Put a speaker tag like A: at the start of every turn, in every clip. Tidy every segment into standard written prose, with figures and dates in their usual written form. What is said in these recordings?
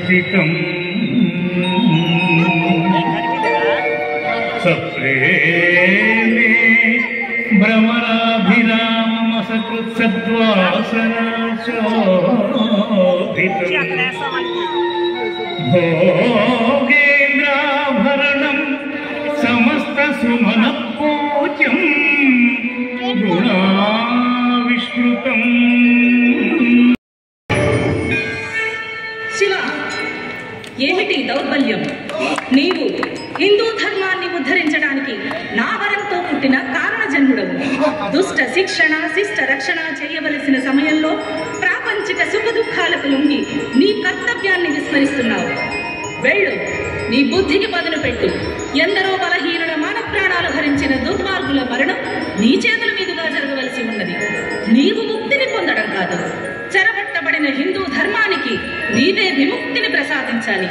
A: స్థితం సప్రేమే భ్రమరాభిరామసకృత్సద్వాసనాచోభితం భోగేంద్రాభరణం సమస్త సుమన పూజ్యం గుణావిష్కృతం.
B: శివ, ఏమిటి దౌర్బల్యం? నీవు హిందూ ధర్మాన్ని ఉద్ధరించడానికి నా వరంతో పుట్టిన కారణజన్ముడవు. దుష్ట శిక్షణ శిష్ట రక్షణ చేయవలసిన సమయంలో ప్రాపంచిక సుఖ దుఃఖాలకు లొంగి నీ కర్తవ్యాన్ని విస్మరిస్తున్నావు. వెళ్ళు, నీ బుద్ధికి పదును పెట్టు. ఎందరో బలహీనుల మాన ప్రాణాలు హరించిన దుర్మార్గుల మరణం నీ చేతుల మీదుగా జరగవలసి ఉన్నది. నీవు ముక్తిని పొందడం కాదు, చెరబట్టబడిన హిందూ ధర్మానికి నీవే విముక్తిని ప్రసాదించాలి.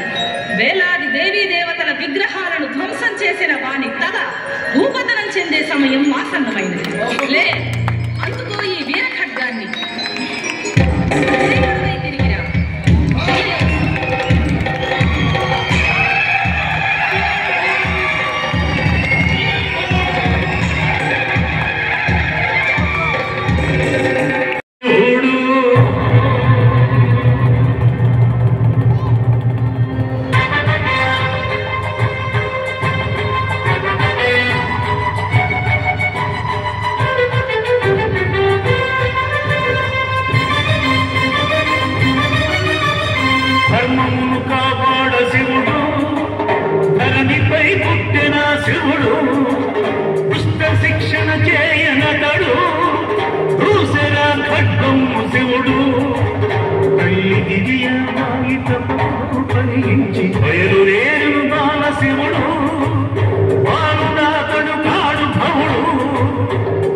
B: వేలాది దేవీ దేవతల విగ్రహాలను ధ్వంసం చేసిన వాని తల భూపతనం చెందే సమయం ఆసన్నమైనది. లే, అందుకో ఈ వీర ఖడ్గాన్ని. తిరిగిరా.
A: ధర్మమును కాపాడ శివుడు, ధరణిపై పుట్టిన శివుడు, దుష్ట శిక్షణ చేయనతడు, దూసర ఖడ్గము శివుడు. తల్లి దివ్యమాయితము ఫలించి బయలుదేరు బాల శివుడు, బాలుడాతడు కాడు భవుడు.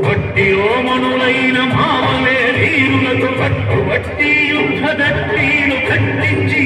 A: వట్టి ఓమనులైన మామలే వీరులకు పట్టుబట్టి యుద్ధ దట్టీలు ఖండించి